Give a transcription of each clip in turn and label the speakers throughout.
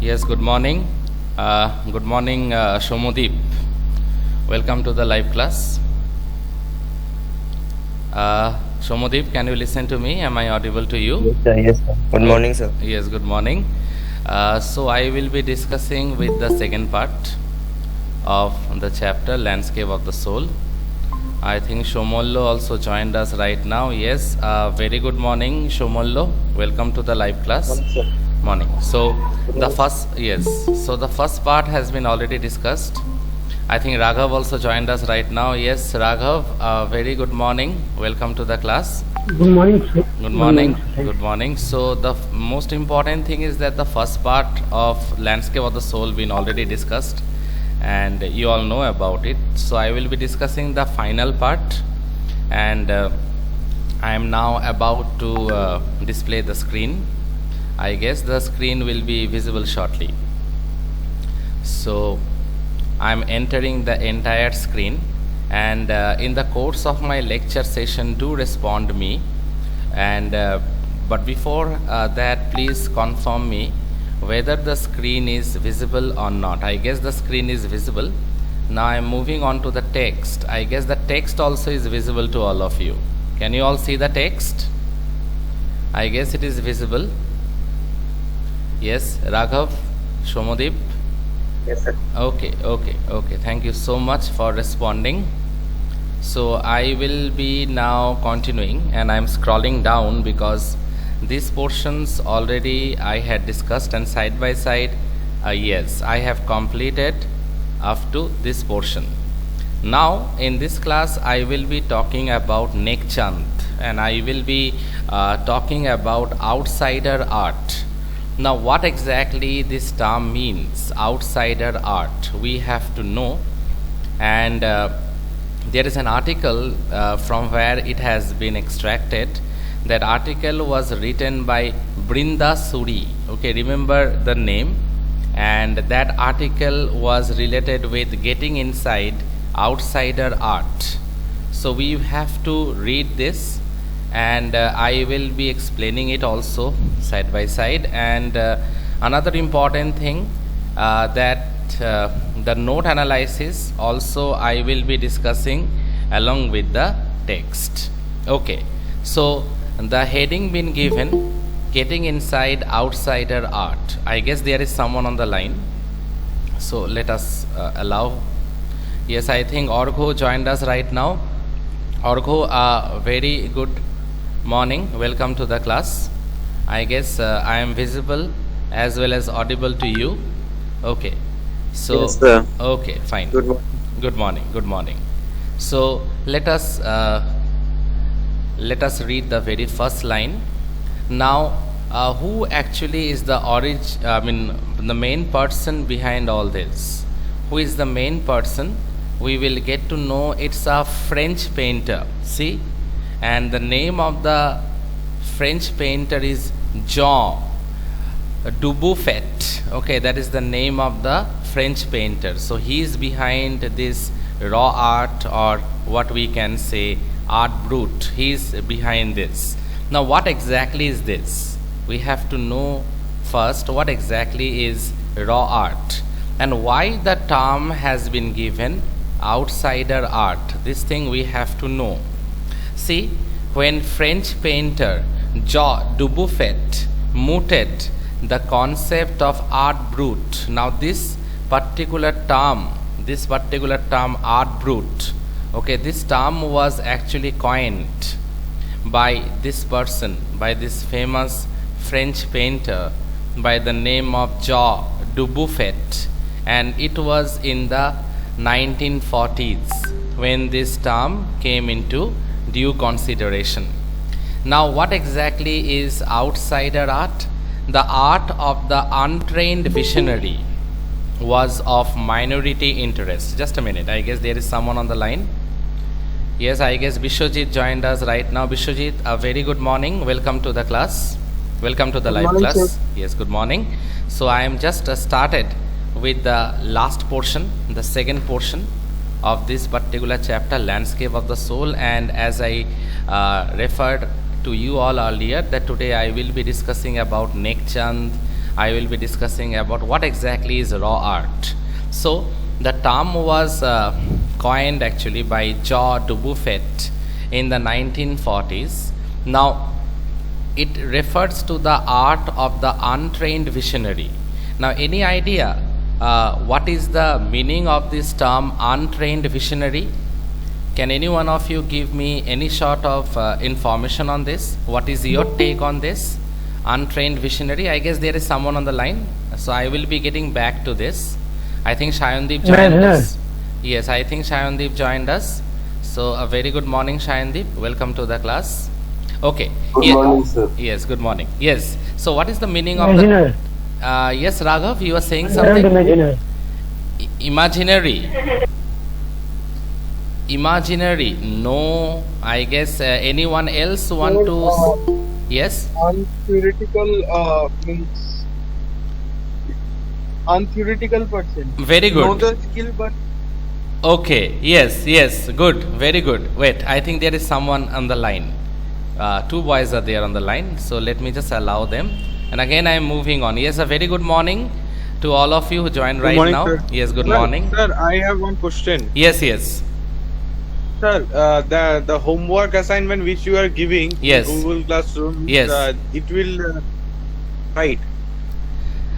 Speaker 1: Yes, good morning. Good morning, Shomodeep. Welcome to the live class. Shomodeep, can you listen to me? Am I audible to you?
Speaker 2: Yes, sir. Yes, sir. Good morning, sir.
Speaker 1: Yes, good morning. So I will be discussing with the second part of the chapter Landscape of the Soul. I think Shomollo also joined us right now. Yes, very good morning, Shomollo. Welcome to the live class.
Speaker 2: Morning, sir.
Speaker 1: Morning. So the first part has been already discussed. I think Raghav also joined us right now. Yes, Raghav, very good morning. Welcome to the class.
Speaker 3: Good morning, sir.
Speaker 1: Good morning. Good morning. So the most important thing is that the first part of Landscape of the Soul been already discussed, and you all know about it. So I will be discussing the final part, and I am now about to display the screen. I guess the screen will be visible shortly. So I am entering the entire screen, and in the course of my lecture session, do respond me. And but before that, please confirm me whether the screen is visible or not. I guess the screen is visible. Now I am moving on to the text. I guess the text also is visible to all of you. Can you all see the text? I guess it is visible. Yes, Raghav, Shomodeep.
Speaker 2: Yes, sir.
Speaker 1: Okay. Thank you so much for responding. So I will be now continuing, and I'm scrolling down because these portions already I had discussed, and side by side, yes, I have completed up to this portion. Now in this class I will be talking about Nekchand, and I will be talking about outsider art. Now what exactly this term means, outsider art, we have to know. And there is an article from where it has been extracted. That article was written by Brinda Suri. Okay, remember the name. And that article was related with getting inside outsider art. So we have to read this, and I will be explaining it also side by side. And another important thing, that the note analysis also I will be discussing along with the text. Okay, so the heading been given, getting inside outsider art. I guess there is someone on the line, so let us allow. Yes, I think Orgho joined us right now. Orgho, very good morning, welcome to the class. I guess I am visible as well as audible to you. Okay, so
Speaker 2: Yes, sir.
Speaker 1: okay, fine.
Speaker 2: Good morning.
Speaker 1: Good morning. So let us read the very first line. Now who actually is the the main person behind all this? Who is the main person? We will get to know. It's a French painter. See, and the name of the French painter is Jean Dubuffet. Okay, that is the name of the French painter. So he is behind this raw art, or what we can say art brut. He is behind this. Now what exactly is this? We have to know first what exactly is raw art, and why the term has been given outsider art. This thing we have to know. See, when French painter Jean Dubuffet mooted the concept of art brut. Now this particular term art brut, okay, this term was actually coined by this person, by this famous French painter by the name of Jean Dubuffet, and it was in the 1940s when this term came into due consideration. Now what exactly is outsider art? The art of the untrained visionary was of minority interest. Just a minute, I guess there is someone on the line. Yes, I guess Bishwajit joined us right now. Bishwajit, a very good morning, welcome to the class, welcome to the live
Speaker 3: morning,
Speaker 1: class.
Speaker 3: sir.
Speaker 1: Yes, good morning. So I am just started with the last portion, the second portion of this particular chapter, Landscape of the Soul. And as I referred to you all earlier, that today I will be discussing about Nekchand, I will be discussing about what exactly is raw art. So the term was coined actually by Jean Dubuffet in the 1940s. Now it refers to the art of the untrained visionary. Now any idea what is the meaning of this term untrained visionary? Can any one of you give me any sort of information on this? What is your take on this? Untrained visionary. I guess there is someone on the line. So I will be getting back to this. I think Shayandeep joined us. Yes, I think Shayandeep joined us. So a very good morning, Shayandeep. Welcome to the class. Okay.
Speaker 3: Good morning, sir.
Speaker 1: Yes, good morning. Yes. So what is the meaning of the... yes, Raghav, you were saying something? Imaginary. Imaginary. No, I guess anyone else want to... Yes?
Speaker 3: Untheoretical means untheoretical person.
Speaker 1: Very good.
Speaker 3: Know the skill, but
Speaker 1: Okay, yes, good, very good. Wait, I think there is someone on the line. Two boys are there on the line, so let me just allow them. And again, I am moving on. Yes, a very good morning to all of you who joined right
Speaker 3: morning,
Speaker 1: now.
Speaker 3: sir.
Speaker 1: Yes, good
Speaker 3: Sir,
Speaker 1: morning.
Speaker 3: Sir, I have one question.
Speaker 1: Yes.
Speaker 3: Sir, the homework assignment which you are giving
Speaker 1: Yes.
Speaker 3: in Google Classroom,
Speaker 1: Yes.
Speaker 3: It will write.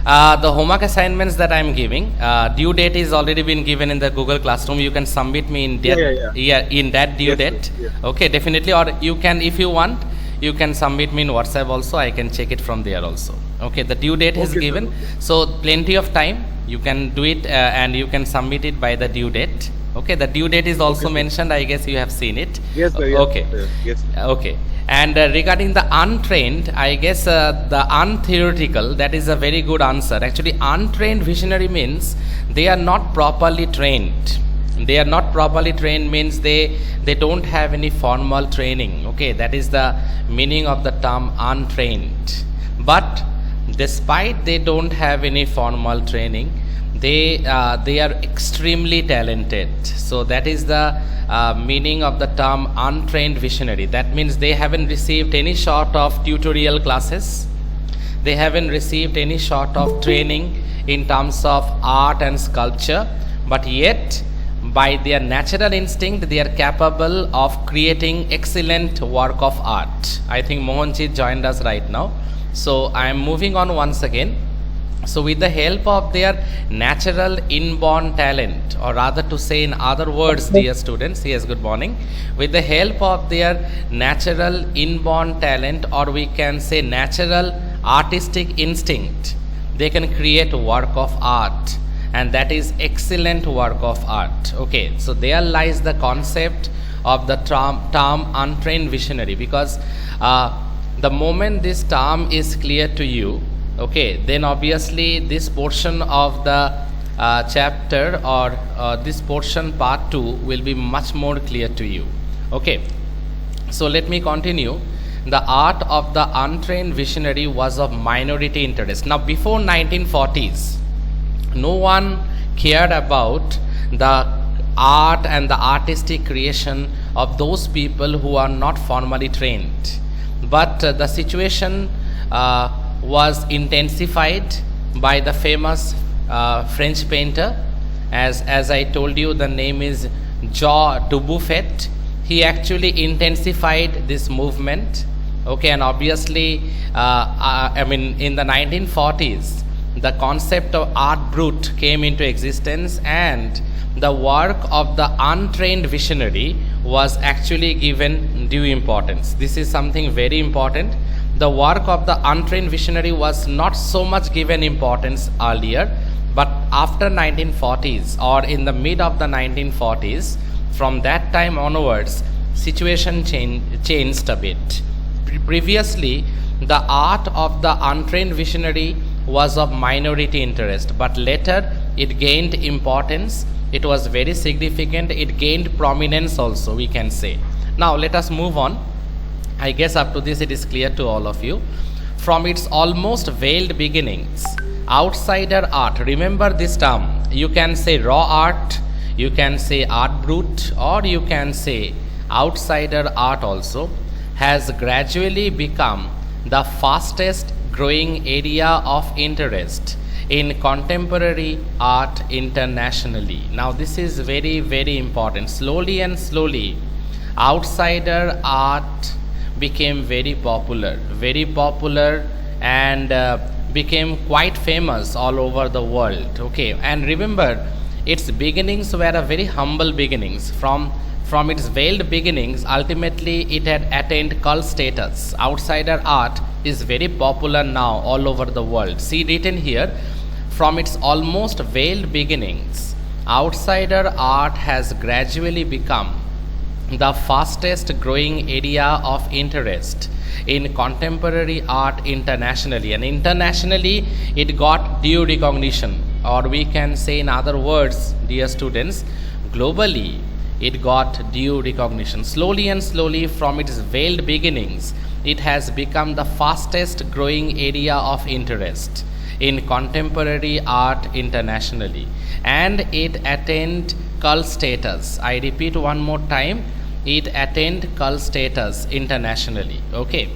Speaker 1: The homework assignments that I am giving, due date is already been given in the Google Classroom. You can submit me in that, in that due
Speaker 3: Yes,
Speaker 1: date.
Speaker 3: sir. Yes.
Speaker 1: Okay, definitely. Or you can, if you want, you can submit me in WhatsApp also. I can check it from there also. Okay, the due date is
Speaker 3: Okay, sir.
Speaker 1: given, so plenty of time. You can do it and you can submit it by the due date. Okay, the due date is also
Speaker 3: Okay, sir.
Speaker 1: mentioned. I guess you have seen it.
Speaker 3: Yes, sir. Yes,
Speaker 1: Okay.
Speaker 3: sir. Yes.
Speaker 1: Okay. And regarding the untrained, I guess the untheoretical, that is a very good answer. Actually, untrained visionary means they are not properly trained. They are not properly trained means they don't have any formal training. Okay, that is the meaning of the term untrained. But despite they don't have any formal training, they are extremely talented. So that is the meaning of the term untrained visionary. That means they haven't received any sort of tutorial classes, they haven't received any sort of training in terms of art and sculpture, but yet by their natural instinct they are capable of creating excellent work of art. I think Mohanjit joined us right now, so I am moving on once again. So with the help of their natural inborn talent, or rather to say in other words, dear students, yes, good morning, with the help of their natural inborn talent, or we can say natural artistic instinct, they can create work of art, and that is excellent work of art. Okay, so there lies the concept of the term untrained visionary, because the moment this term is clear to you, okay, then obviously this portion of the chapter or this portion part 2 will be much more clear to you. Okay, so let me continue. The art of the untrained visionary was of minority interest. Now before 1940s, no one cared about the art and the artistic creation of those people who are not formally trained. But the situation was intensified by the famous French painter, as I told you, the name is Jean Dubuffet. He actually intensified this movement. Okay, and obviously I mean in the 1940s the concept of art brut came into existence, and the work of the untrained visionary was actually given due importance. This is something very important. The work of the untrained visionary was not so much given importance earlier, but after 1940s or in the mid of the 1940s, from that time onwards, situation changed a bit. Previously, the art of the untrained visionary was of minority interest, but later it gained importance. It was very significant. It gained prominence also, we can say. Now let us move on. I guess up to this it is clear to all of you. From its almost veiled beginnings, outsider art, remember this term, you can say raw art, you can say art brut, or you can say outsider art also, has gradually become the fastest growing area of interest in contemporary art internationally. Now, this is very, very important. Slowly and slowly, outsider art became very popular, and became quite famous all over the world. Okay, and remember, its beginnings were a very humble beginnings. From its veiled beginnings, ultimately it had attained cult status. Outsider art is very popular now all over the world. See, written here, from its almost veiled beginnings, outsider art has gradually become the fastest growing area of interest in contemporary art internationally. And internationally, it got due recognition, or we can say, in other words, dear students, globally it got due recognition. Slowly and slowly, from its veiled beginnings, it has become the fastest growing area of interest in contemporary art internationally, and it attained cult status. I repeat one more time, it attained cult status internationally. Okay,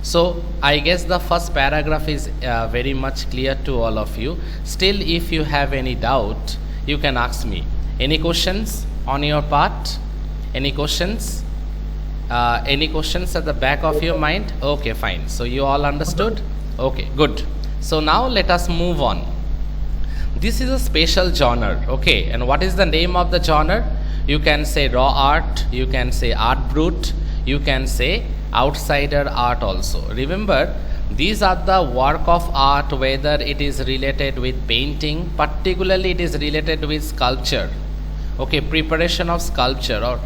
Speaker 1: so I guess the first paragraph is very much clear to all of you. Still, if you have any doubt, you can ask me. Any questions on your part? Any questions? Any questions at the back of your mind? Okay, fine. So you all understood? Okay, good. So now let us move on. This is a special genre. Okay, and what is the name of the genre? You can say raw art, you can say art brut, you can say outsider art also. Remember, these are the work of art, whether it is related with painting, particularly it is related with sculpture. Okay, preparation of sculpture or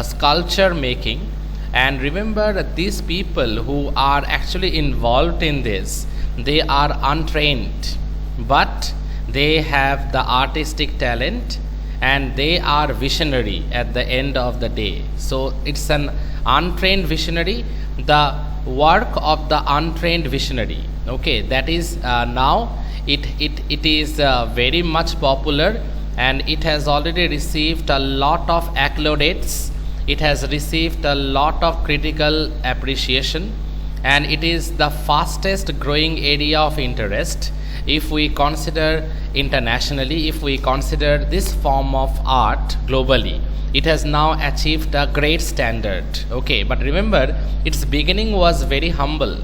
Speaker 1: sculpture making. And remember that these people who are actually involved in this, they are untrained, but they have the artistic talent, and they are visionary at the end of the day. So it's an untrained visionary, the work of the untrained visionary. Okay, that is now it is very much popular, and it has already received a lot of accolades. It has received a lot of critical appreciation, and it is the fastest growing area of interest if we consider internationally. If we consider this form of art globally, it has now achieved a great standard. Okay, but remember, its beginning was very humble.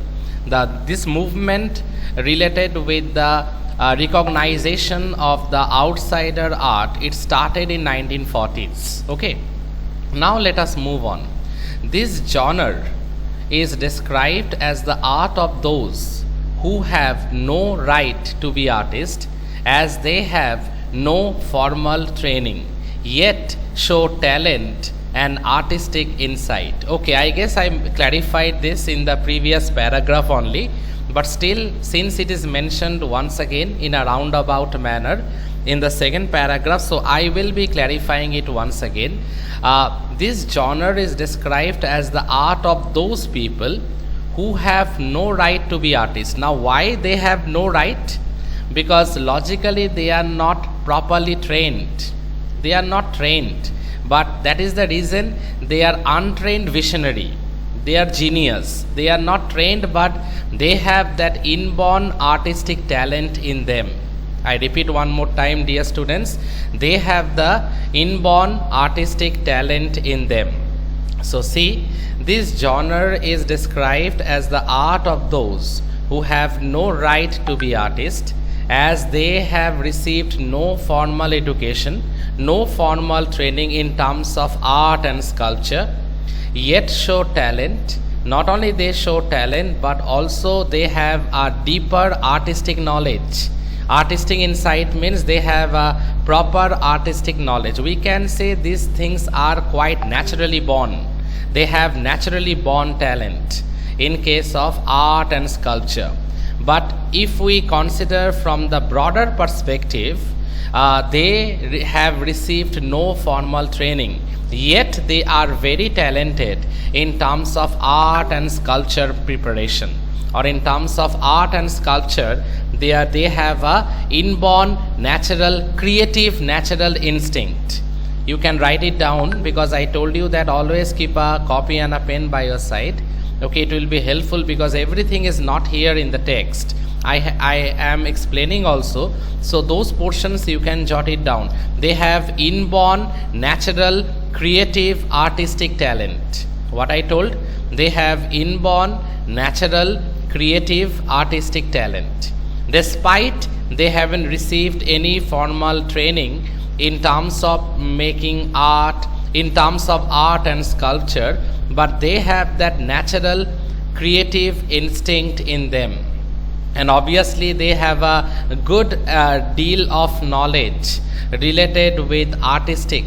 Speaker 1: This movement related with the recognition of the outsider art, it started in 1940s. Okay, now let us move on. This genre is described as the art of those who have no right to be artists, as they have no formal training, yet show talent and artistic insight. Okay, I guess I clarified this in the previous paragraph only, but still, since it is mentioned once again in a roundabout manner in the second paragraph, so I will be clarifying it once again. This genre is described as the art of those people who have no right to be artists. Now, why they have no right? Because logically they are not properly trained. They are not trained, but that is the reason they are untrained visionary. They are genius. They are not trained, but they have that inborn artistic talent in them. I repeat one more time, dear students, they have the inborn artistic talent in them. So see, this genre is described as the art of those who have no right to be artists, as they have received no formal education, no formal training in terms of art and sculpture, yet show talent. Not only they show talent, but also they have a deeper artistic knowledge. Artistic insight means they have a proper artistic knowledge. We can say these things are quite naturally born. They have naturally born talent in case of art and sculpture. But if we consider from the broader perspective, they have received no formal training, yet they are very talented in terms of art and sculpture preparation, or in terms of art and sculpture. They have a inborn natural creative natural instinct. You can write it down, because I told you that always keep a copy and a pen by your side. Okay, it will be helpful because everything is not here in the text. I am explaining also, so those portions you can jot it down. They have inborn, natural, creative, artistic talent. What I told? They have inborn, natural, creative, artistic talent. Despite they haven't received any formal training in terms of making art, in terms of art and sculpture, but they have that natural creative instinct in them, and obviously they have a good deal of knowledge related with artistic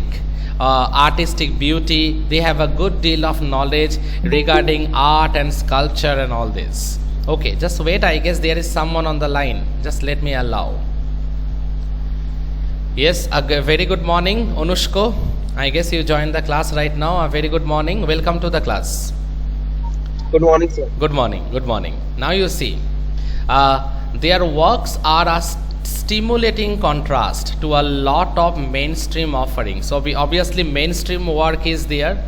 Speaker 1: beauty. They have a good deal of knowledge regarding art and sculpture and all this. Okay, just wait, I guess there is someone on the line. Just let me allow. Yes, a very good morning, Anushko. I guess you joined the class right now. A very good morning. Welcome to the class.
Speaker 2: Good morning, sir.
Speaker 1: Good morning. Good morning. Now you see, their works are a stimulating contrast to a lot of mainstream offerings. So obviously mainstream work is there,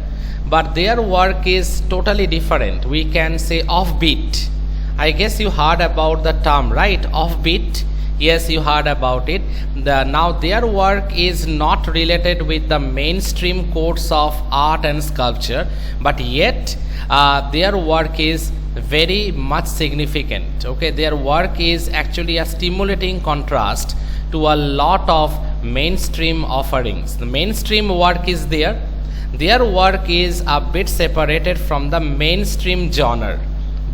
Speaker 1: but their work is totally different. We can say offbeat. I guess you heard about the term, right? Offbeat. Yes, you heard about it. Now their work is not related with the mainstream course of art and sculpture, but yet their work is very much significant. Okay, their work is actually a stimulating contrast to a lot of mainstream offerings. The mainstream work is there. Their work is a bit separated from the mainstream genre.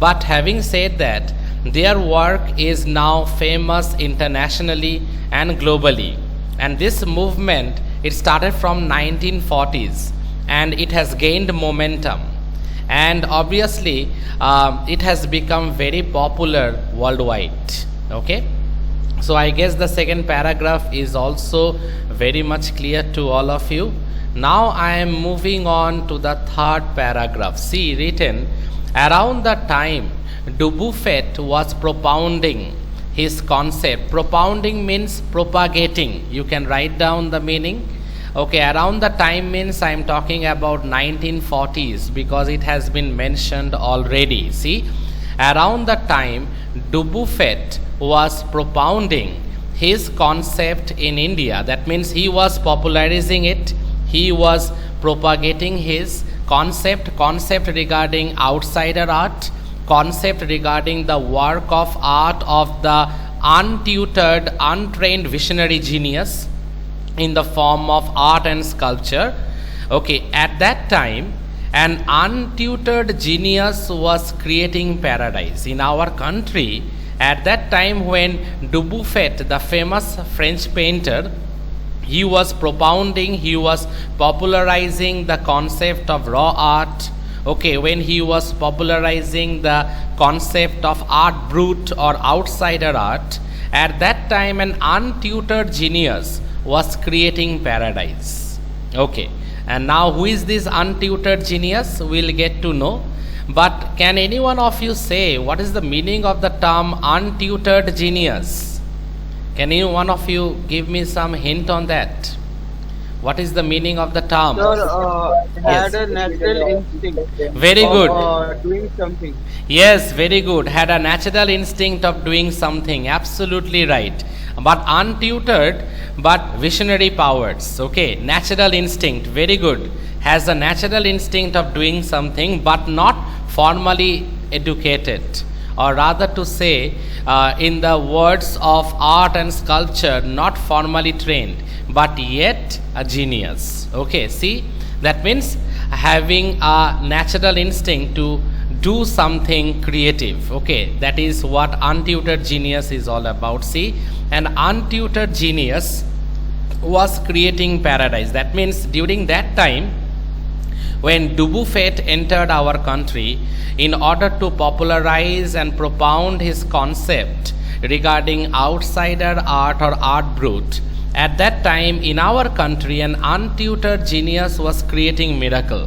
Speaker 1: But having said that, their work is now famous internationally and globally, and this movement, it started from 1940s and it has gained momentum, and obviously it has become very popular worldwide. Okay, so I guess the second paragraph is also very much clear to all of you. Now I am moving on to the third paragraph. See, written, around the time Dubuffet was propounding his concept. Propounding means propagating. You can write down the meaning. Okay, around the time means I am talking about 1940s because it has been mentioned already. See, around the time Dubuffet was propounding his concept in India, that means he was popularizing it, he was propagating his concept regarding outsider art, concept regarding the work of art of the untutored, untrained visionary genius in the form of art and sculpture. Okay, at that time, an untutored genius was creating paradise in our country. At that time, when Dubuffet, the famous French painter, he was propounding, he was popularizing the concept of raw art. Okay, when he was popularizing the concept of art brut or outsider art, at that time an untutored genius was creating paradise. Okay, and now who is this untutored genius? We'll get to know. But can any one of you say what is the meaning of the term untutored genius? Can any one of you give me some hint on that? What is the meaning of the term?
Speaker 3: Sir,
Speaker 1: Yes.
Speaker 3: had a natural instinct.
Speaker 1: Very good.
Speaker 3: Doing something.
Speaker 1: Yes, very good. Had a natural instinct of doing something. Absolutely right. But untutored, but visionary powers. Okay, natural instinct. Very good. Has a natural instinct of doing something, but not formally educated. Or rather to say, in the words of art and sculpture, not formally trained, but yet a genius. Okay, see, that means having a natural instinct to do something creative. Okay, that is what untutored genius is all about. See, an untutored genius was creating paradise. That means during that time, when Dubuffet entered our country, in order to popularize and propound his concept regarding outsider art or art brut, at that time in our country an untutored genius was creating miracle.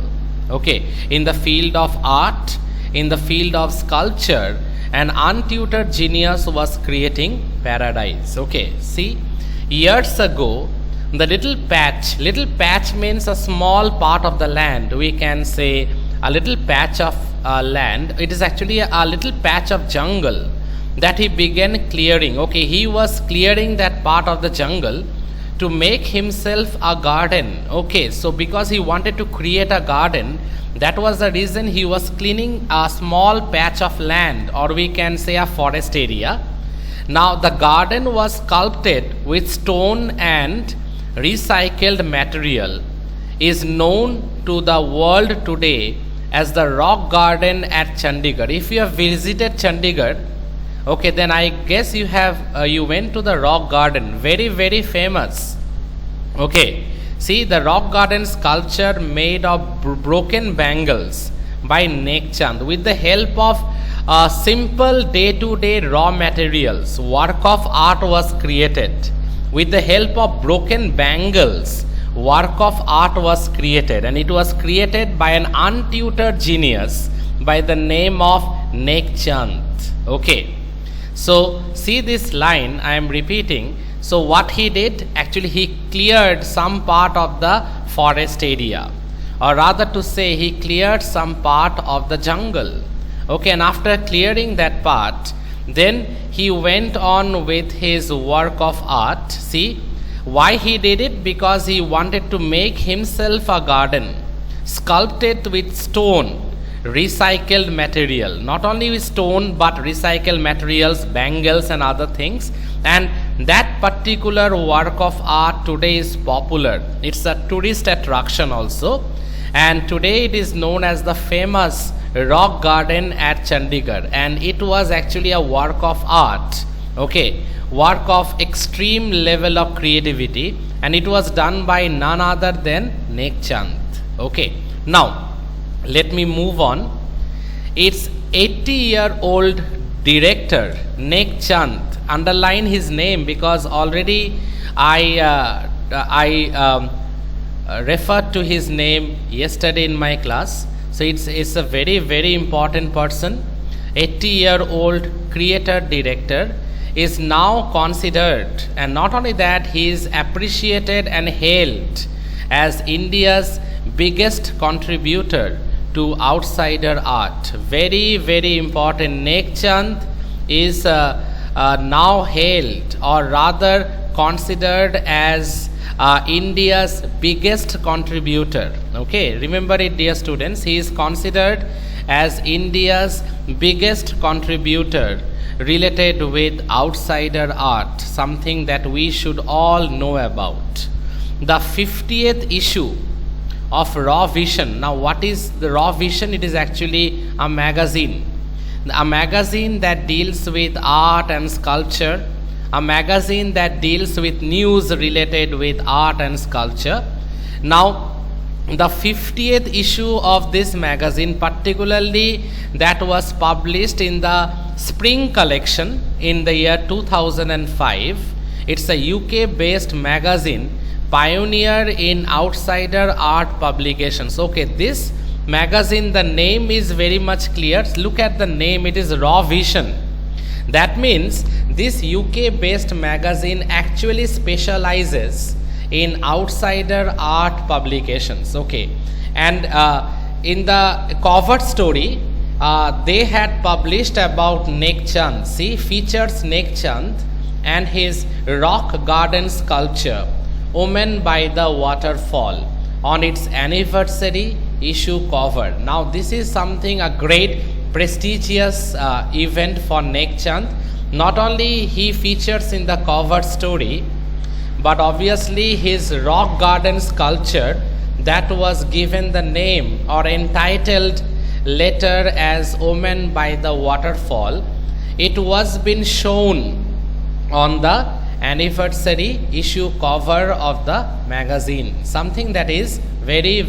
Speaker 1: Okay, in the field of art, in the field of sculpture, an untutored genius was creating paradise. Okay, see, years ago, the little patch means a small part of the land. We can say a little patch of land. It is actually a little patch of jungle that he began clearing. Okay, he was clearing that part of the jungle to make himself a garden. Okay, so because he wanted to create a garden, that was the reason he was cleaning a small patch of land, or we can say a forest area. Now the garden was sculpted with stone and recycled material, is known to the world today as the rock garden at Chandigarh. If you have visited Chandigarh, okay, then I guess you have you went to the rock garden, very famous. Okay, see the rock garden sculpture made of broken bangles by Nek Chand with the help of simple day-to-day raw materials. Work of art was created with the help of broken bangles. Work of art was created, and it was created by an untutored genius by the name of Nek Chand. Okay, so see this line I am repeating. So what he did, actually he cleared some part of the forest area, or rather to say he cleared some part of the jungle. Okay, and after clearing that part, then he went on with his work of art. See why he did it? Because he wanted to make himself a garden sculpted with stone, recycled material, not only with stone but recycled materials, bangles and other things. And that particular work of art today is popular. It's a tourist attraction also, and today it is known as the famous rock garden at Chandigarh, and it was actually a work of art. Okay, work of extreme level of creativity, and it was done by none other than Nek Chand. Okay, now let me move on. It's 80-year-old director Nek Chand. Underline his name because already I referred to his name yesterday in my class. So it's a very important person. 80-year-old creator director is now considered, and not only that, he is appreciated and hailed as India's biggest contributor to outsider art. Very important. Nek Chand is now hailed, or rather considered as India's biggest contributor. Okay, remember it, dear students, he is considered as India's biggest contributor related with outsider art, something that we should all know about. The 50th issue of Raw Vision. Now what is the Raw Vision? It is actually a magazine that deals with art and sculpture, a magazine that deals with news related with art and sculpture. Now the 50th issue of this magazine, particularly that was published in the spring collection in the year 2005. It's a UK based magazine, pioneer in outsider art publications. Okay, this magazine, the name is very much clear. Look at the name, it is Raw Vision. That means this UK based magazine actually specializes in outsider art publications. Okay, and in the cover story they had published about Nek Chand. See, features Nek Chand and his rock garden sculpture Women by the Waterfall on its anniversary issue cover. Now this is something, a great prestigious event for Nek Chand. Not only he features in the cover story, but obviously his rock garden sculpture that was given the name or entitled later as Women by the Waterfall, it was been shown on the anniversary issue cover of the magazine, something that is very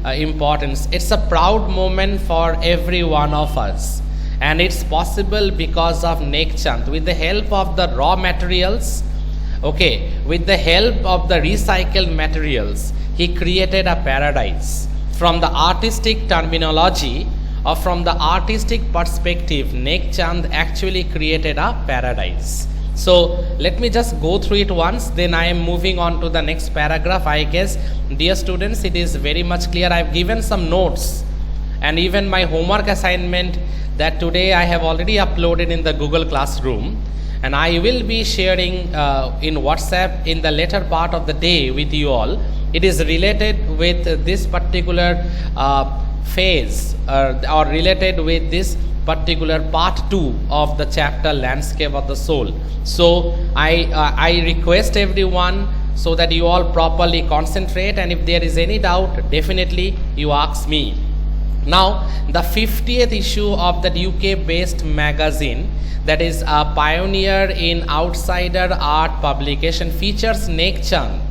Speaker 1: important. It's a proud moment for every one of us, and it's possible because of Nek Chand. With the help of the raw materials, okay, with the help of the recycled materials, he created a paradise. From the artistic terminology or from the artistic perspective, Nek Chand actually created a paradise. So let me just go through it once, then I am moving on to the next paragraph. I guess, dear students, it is very much clear. I have given some notes and even my homework assignment that today I have already uploaded in the Google Classroom, and I will be sharing in WhatsApp in the later part of the day with you all. It is related with this particular phase or related with this particular part 2 of the chapter Landscape of the Soul. So I request everyone so that you all properly concentrate, and if there is any doubt, definitely you ask me. Now, the 50th issue of that UK based magazine, that is a pioneer in outsider art publication, features Nek Chand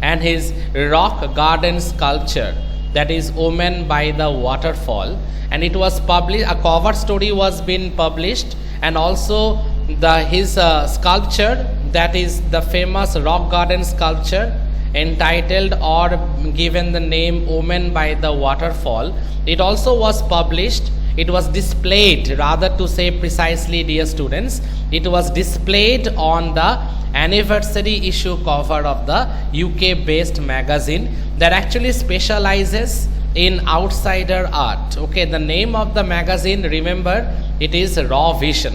Speaker 1: and his rock garden sculpture, that is Omen by the Waterfall, and it was published, a cover story was been published, and also his sculpture, that is the famous rock garden sculpture entitled or given the name Omen by the Waterfall. It also was published, it was displayed, rather to say precisely, dear students, it was displayed on the anniversary issue cover of the UK based magazine that actually specializes in outsider art. Okay, the name of the magazine, remember, it is Raw Vision.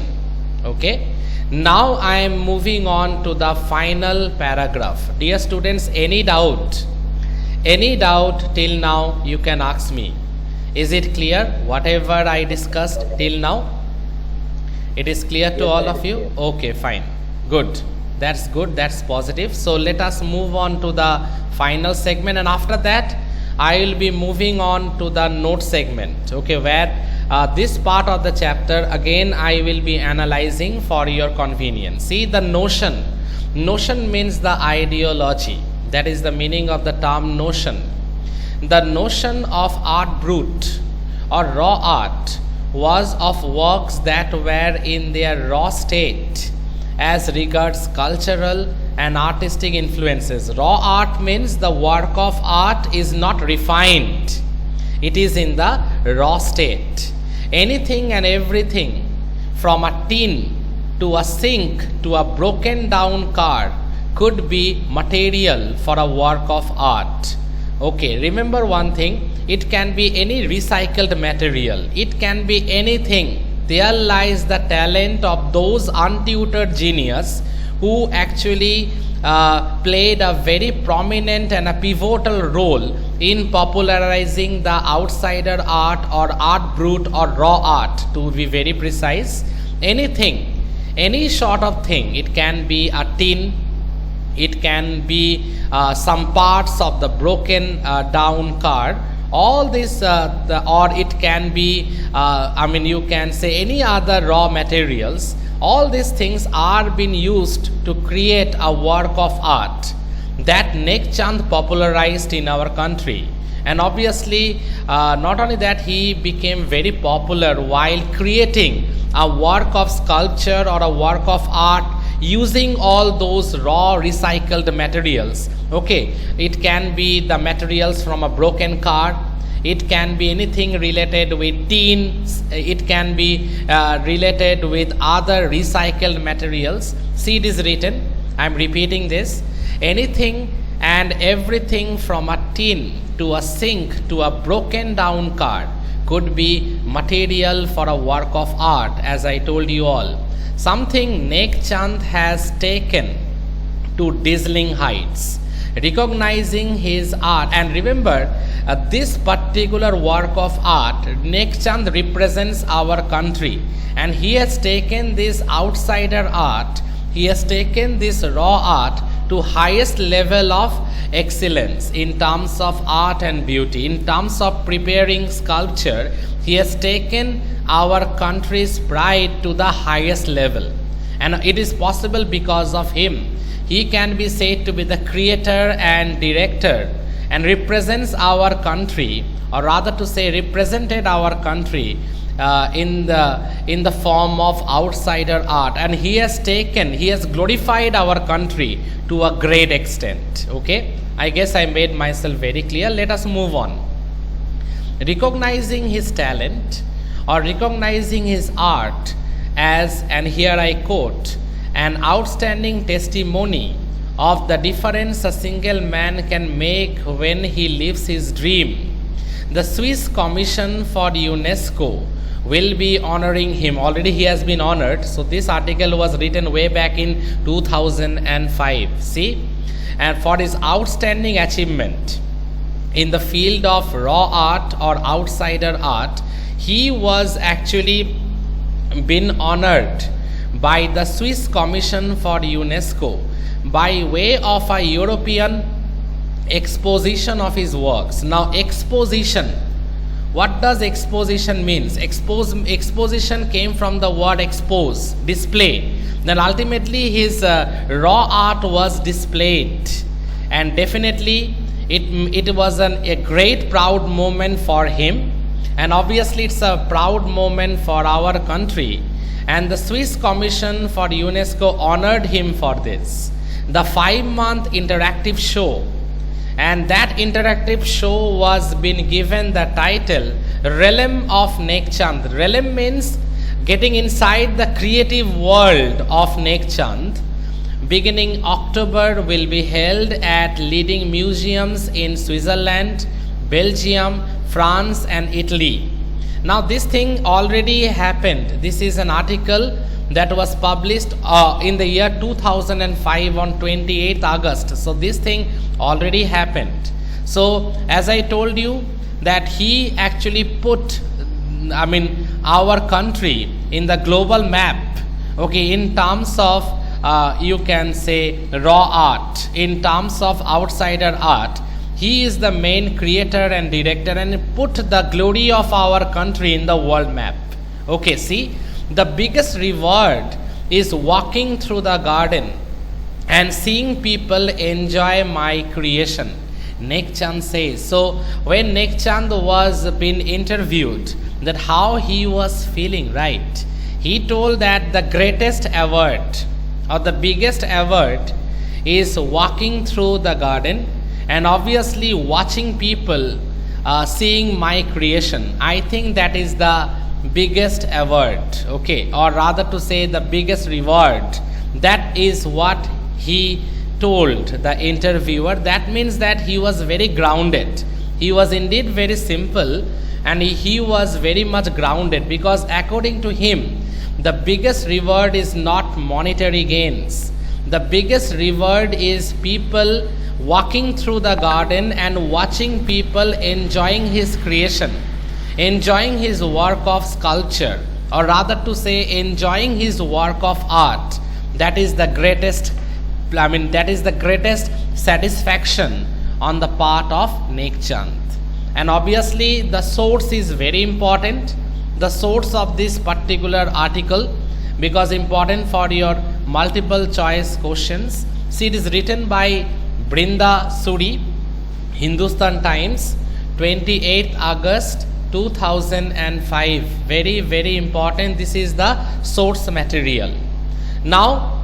Speaker 1: Okay, now I am moving on to the final paragraph. Dear students, any doubt till now, you can ask me. Is it clear whatever I discussed till now? It is clear to all of you? Okay, fine, good, that's good, that's positive. So let us move on to the final segment, and after that I will be moving on to the note segment, okay, where this part of the chapter again I will be analyzing for your convenience. See, the notion means the ideology, that is the meaning of the term notion. The notion of art brut or raw art was of works that were in their raw state as regards cultural and artistic influences. Raw art means the work of art is not refined, it is in the raw state. Anything and everything from a tin to a sink to a broken down car could be material for a work of art. Okay, remember one thing, it can be any recycled material, it can be anything. There lies the talent of those untutored genius who actually played a very prominent and a pivotal role in popularizing the outsider art or art brut or raw art, to be very precise. Anything, any sort of thing, it can be a tin, it can be some parts of the broken down car, all this or it can be you can say any other raw materials. All these things are being used to create a work of art that Nek Chand popularized in our country. And obviously not only that, he became very popular while creating a work of sculpture or a work of art using all those raw recycled materials. Okay, it can be the materials from a broken car, it can be anything related with tin, it can be related with other recycled materials. See, it is written, I am repeating this, anything and everything from a tin to a sink to a broken down car could be material for a work of art, as I told you all. Something Nek Chand has taken to dazzling heights, recognizing his art. And remember, this particular work of art, Nek Chand represents our country, and he has taken this outsider art, he has taken this raw art to highest level of excellence in terms of art and beauty. In terms of preparing sculpture, he has taken our country's pride to the highest level, and it is possible because of him. He can be said to be the creator and director, and represents our country, or rather to say represented our country in the form of outsider art, and he has glorified our country to a great extent. Okay, I guess I made myself very clear. Let us move on. Recognizing his talent or recognizing his art as, and here I quote, an outstanding testimony of the difference a single man can make when he lives his dream. the Swiss Commission for UNESCO will be honoring him. Already he has been honored. So this article was written way back in 2005. See, and for his outstanding achievement in the field of raw art or outsider art, he was actually been honored by the Swiss Commission for UNESCO by way of a European exposition of his works. Now, exposition, what does exposition means? Exposition came from the word expose, display. Then ultimately his raw art was displayed, and definitely it was a great proud moment for him, and obviously it's a proud moment for our country, and the Swiss Commission for UNESCO honored him for this. The 5-month interactive show, and that interactive show was been given the title Realm of Nekchand. Realm means getting inside the creative world of Nekchand. Beginning October will be held at leading museums in Switzerland, Belgium, France and Italy. Now this thing already happened. This is an article that was published in the year 2005 on 28th August. So this thing already happened. So as I told you that he actually put our country in the global map, okay, in terms of you can say raw art, in terms of outsider art. He is the main creator and director and put the glory of our country in the world map. Okay, see, the biggest reward is walking through the garden and seeing people enjoy my creation, Nekchand says. So when Nekchand was being interviewed, that how he was feeling, right? He told that the greatest award or the biggest award is walking through the garden and obviously watching people seeing my creation. I think that is the biggest award, okay, or rather to say the biggest reward. That is what he told the interviewer. That means that he was very grounded. He was indeed very simple, and he was very much grounded, because according to him, the biggest reward is not monetary gains. The biggest reward is people walking through the garden and watching people enjoying his creation, enjoying his work of sculpture, or rather to say enjoying his work of art. That is the greatest, that is the greatest satisfaction on the part of Nekchand. And obviously the source is very important, the source of this particular article, because important for your multiple choice questions. See, it is written by Brinda Suri, Hindustan Times, 28th August 2005. Very, very important. This is the source material. Now,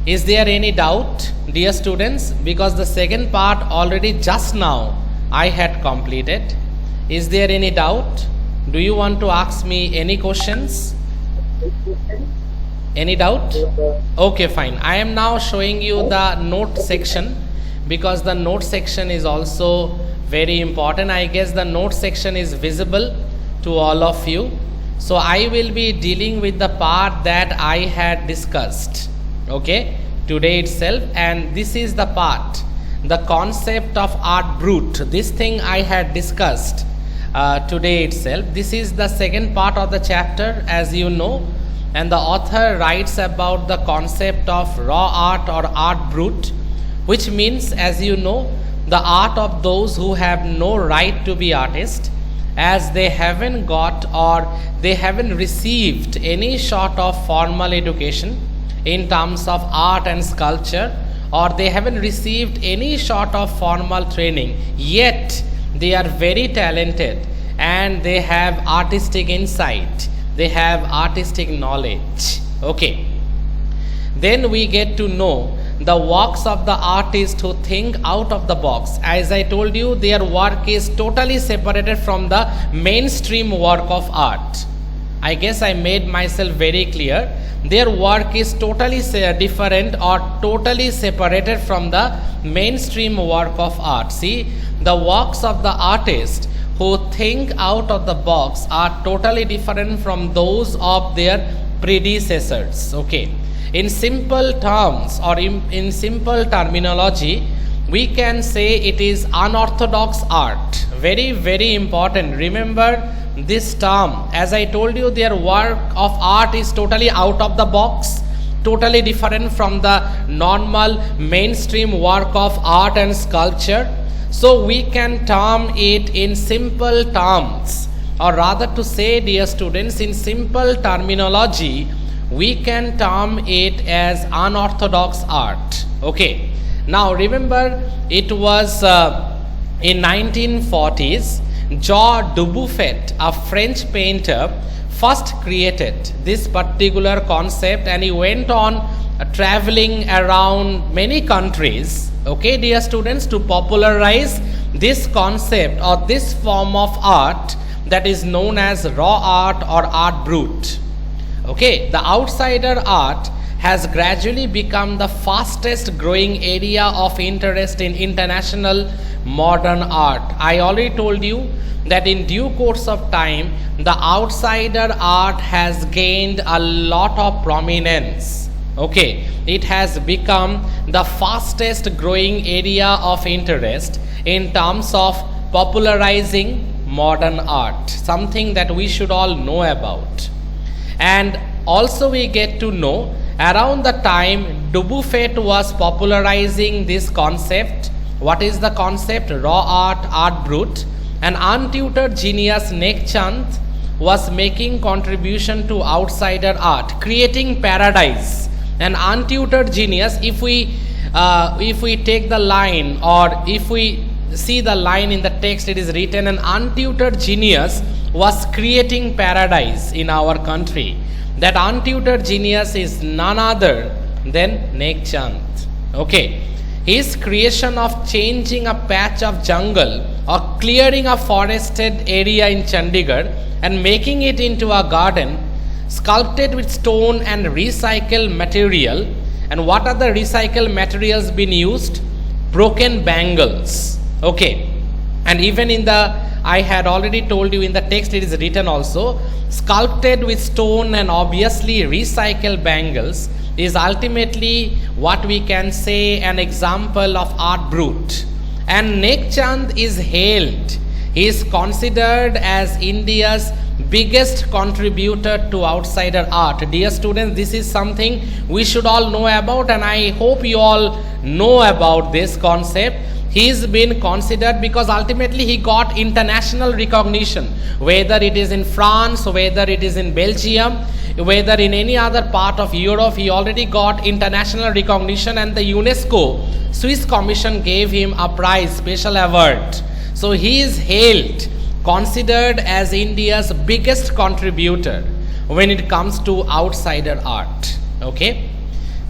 Speaker 1: is there any doubt, dear students? Because the second part already just now I had completed. Is there any doubt? Do you want to ask me any questions? Any doubt? Okay, fine. I am now showing you the note section, because the note section is also very important. I guess the note section is visible to all of you. So I will be dealing with the part that I had discussed, okay, today itself. And this is the part, the concept of art brut. This thing I had discussed today itself. This is the second part of the chapter, as you know, and the author writes about the concept of raw art or art brut, which means, as you know, the art of those who have no right to be artists, as they haven't got or they haven't received any sort of formal education in terms of art and sculpture, or they haven't received any sort of formal training, yet they are very talented and they have artistic insight, they have artistic knowledge, okay. Then we get to know the works of the artists who think out of the box. As I told you, their work is totally separated from the mainstream work of art. I guess I made myself very clear. Their work is totally different or totally separated from the mainstream work of art. See, the works of the artists who think out of the box are totally different from those of their predecessors. Okay, in simple terms or in simple terminology, we can say it is unorthodox art. Very, very important. Remember this term. As I told you, their work of art is totally out of the box, totally different from the normal mainstream work of art and sculpture. So we can term it in simple terms, or rather to say, dear students, in simple terminology, we can term it as unorthodox art. Okay. Now remember, it was in 1940s, Jean Dubuffet, a French painter, first created this particular concept, and he went on traveling around many countries, okay, dear students, to popularize this concept or this form of art that is known as raw art or art brut. Okay, the outsider art has gradually become the fastest growing area of interest in international modern art. I already told you that in due course of time, the outsider art has gained a lot of prominence. Okay, it has become the fastest growing area of interest in terms of popularizing modern art, something that we should all know about. And also we get to know, around the time Dubuffet was popularizing this concept, what is the concept? Raw art, art brut. An untutored genius, Nek Chand, was making contribution to outsider art, creating paradise. An untutored genius, if we take the line, or if we see the line in the text, it is written, an untutored genius was creating paradise in our country. That untutored genius is none other than Nek Chand. Okay, his creation of changing a patch of jungle or clearing a forested area in Chandigarh and making it into a garden, sculpted with stone and recycled material. And what are the recycled materials being used? Broken bangles. Okay, and even in the, I had already told you in the text, it is written also, sculpted with stone and obviously recycled bangles is ultimately what we can say an example of art brut. And Nek Chand is hailed, he is considered as India's biggest contributor to outsider art. Dear students, this is something we should all know about, and I hope you all know about this concept. He's been considered because ultimately he got international recognition, whether it is in France, whether it is in Belgium, whether in any other part of Europe, he already got international recognition, and the UNESCO Swiss Commission gave him a prize, special award. So he is hailed, considered as India's biggest contributor when it comes to outsider art. Okay.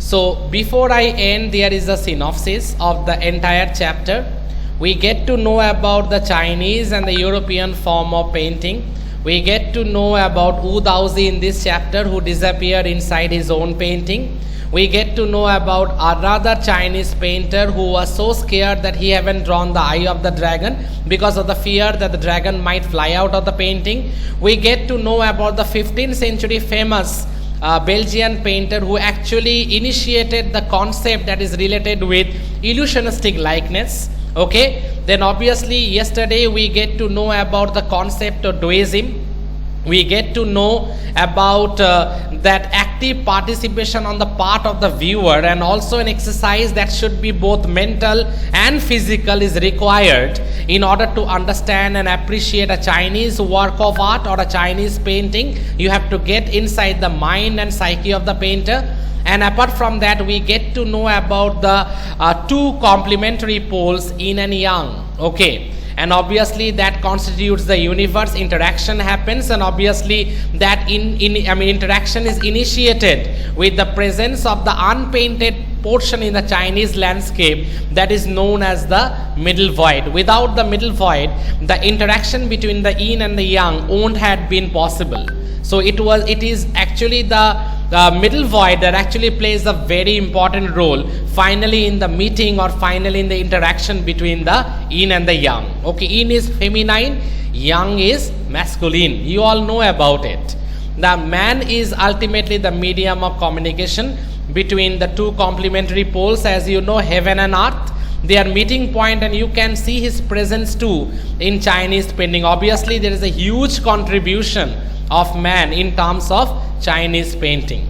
Speaker 1: So before I end, there is a synopsis of the entire chapter. We get to know about the Chinese and the European form of painting. We get to know about Wu Daozi in this chapter, who disappeared inside his own painting. We get to know about another Chinese painter who was so scared that he haven't drawn the eye of the dragon because of the fear that the dragon might fly out of the painting. We get to know about the 15th century famous Belgian painter who actually initiated the concept that is related with illusionistic likeness. Okay, then obviously yesterday we get to know about the concept of Daoism. We get to know about that active participation on the part of the viewer, and also an exercise that should be both mental and physical is required in order to understand and appreciate a Chinese work of art or a Chinese painting. You have to get inside the mind and psyche of the painter. And apart from that, we get to know about the two complementary poles, yin and yang. Okay, and obviously that constitutes the universe. Interaction happens, and obviously that interaction is initiated with the presence of the unpainted portion in the Chinese landscape that is known as the middle void. Without the middle void, the interaction between the yin and the yang won't have been possible. So it is actually the
Speaker 4: middle void that actually plays a very important role finally in the meeting or finally in the interaction between the yin and the yang. Okay, yin is feminine, yang is masculine. You all know about it. The man is ultimately the medium of communication between the two complementary poles, as you know, heaven and earth. Their meeting point, and you can see his presence too in Chinese painting. Obviously, there is a huge contribution of man in terms of Chinese painting.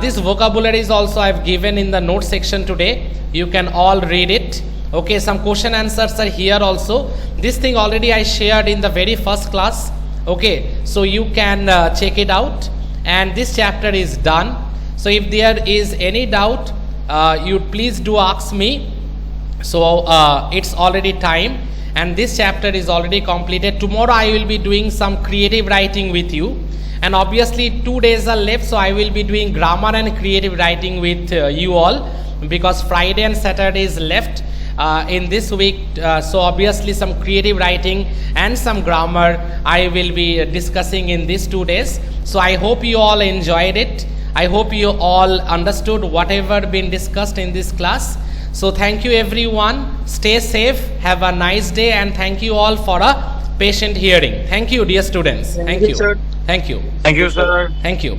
Speaker 4: This vocabulary is also I have given in the note section today. You can all read it. Okay, some question answers are here also. This thing already I shared in the very first class. Okay, so you can check it out, and this chapter is done. So if there is any doubt, you please do ask me. So it's already time, and this chapter is already completed. Tomorrow I will be doing some creative writing with you, and obviously 2 days are left, so I will be doing grammar and creative writing with you all, because Friday and Saturday is left in this week. So obviously some creative writing and some grammar I will be discussing in these 2 days. So I hope you all enjoyed it. I hope you all understood whatever been discussed in this class. So thank you everyone. Stay safe. Have a nice day, and thank you all for a patient hearing. Thank you, dear students. Thank you.
Speaker 2: Sir.
Speaker 4: Thank you.
Speaker 3: Thank you, sir.
Speaker 4: Thank you.